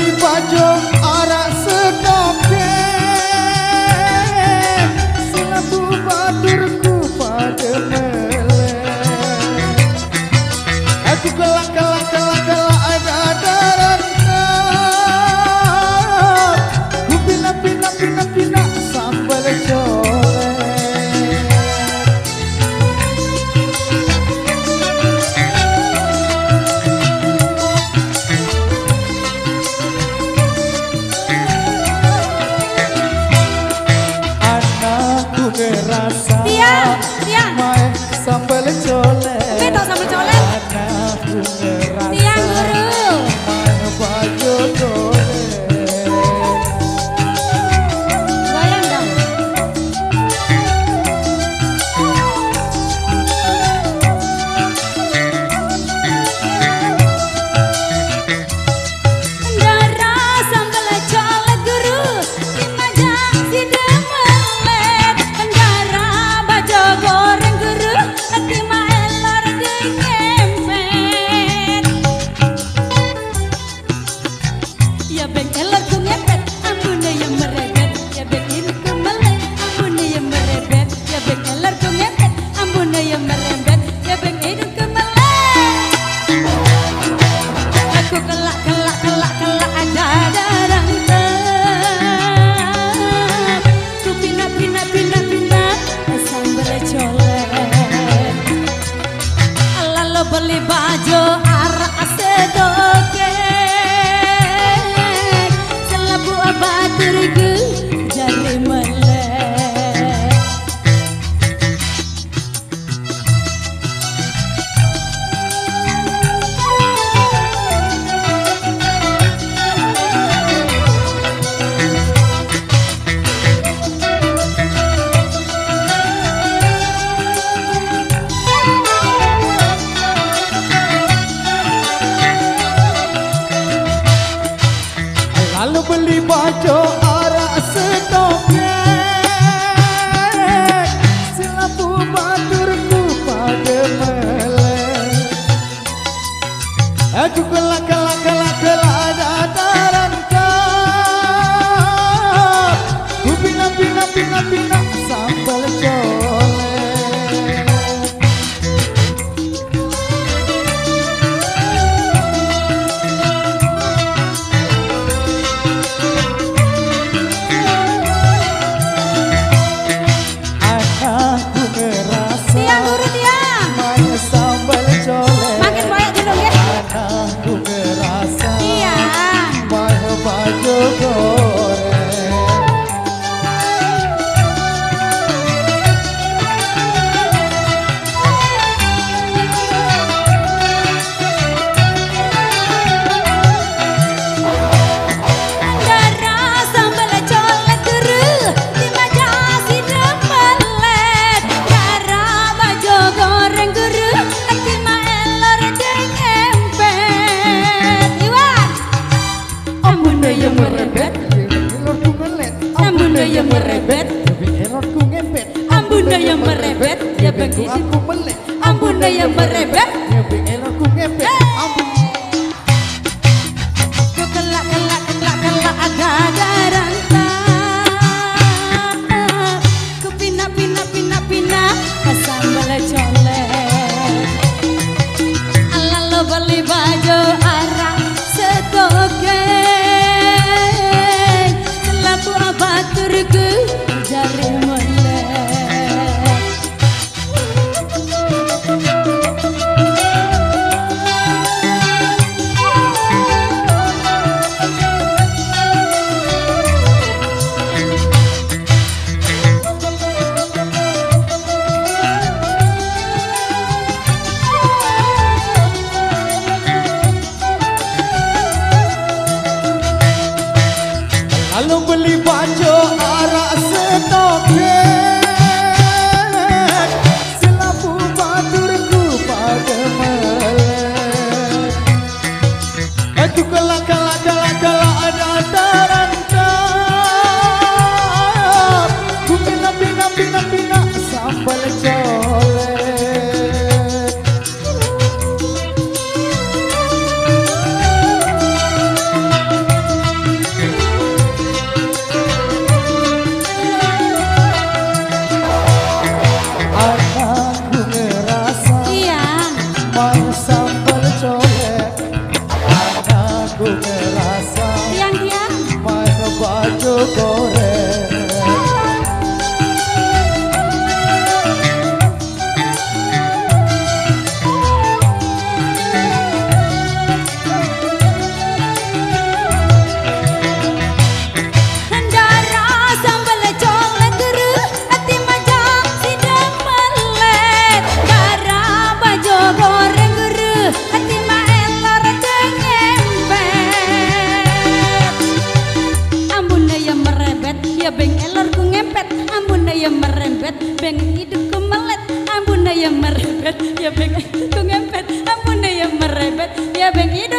beli baju arak sedoke selaku baturku pada melek. Aku kelak ada rantau. Ku pina sambal colek. Anakku ngerasa main sambal colek. Beto sambal colek. Anakku ngerasa Tiang guru. main baju colek. Goyang dong. Ndara sambal colek guru, dimaja si demelet. Ndara baju goreng guru, tima elor di ngempet. Ya beng elor ku ngempet, ambune yang merebet. Ya beng ini ku melek, ambune yang merebet. Ya beng elor ku ngempet, ambune yang merebet. Ya beng ini ku melek. Aku kelak ada rantau. Ku pina sambal colek. Lalu beli baju arak sedoke selabu baturku jari melek. Lalu beli baju arak sedoke selaku baturku pada melek. Aku kelak ada rantau. Ku pina sambal colek. Anakku ngerasa Tiang guru tiang. main sambal colek. Makin banyak dulu ya. Anakku ngerasa Tiang. main baju goreng. Ndara sambal colek guru, dimaja si demelet. Ndara baju goreng guru, tima elor di ngempet. Iwan. Ambune yang merebet, Elorku ngelet, ambune yang merebet, elorku ngempet, ambune yang merebet. Ya beng ini aku melek, ambune yang merebet. elorku ngempet, Ku kelak ada rantau. Ku pina sambal colek. Lalu beli baju arak sedoke selaku baturku jari melek. lalu beli baju arak sedoke selaku baturku pada melek. Aku kelak ada rantau. Ku pina sambal colek. goreng. Dara sambal colek guru hati majang sidang melet. Dara bajo goreng guru hati maelor cengempet. Ambun ya merebet ya beng elor ku ngempet. Ambun ya merembet beng hidup ku melet. Ambun ya merebet ya beng ku ngempet. Ambun ya merebet ya beng hidup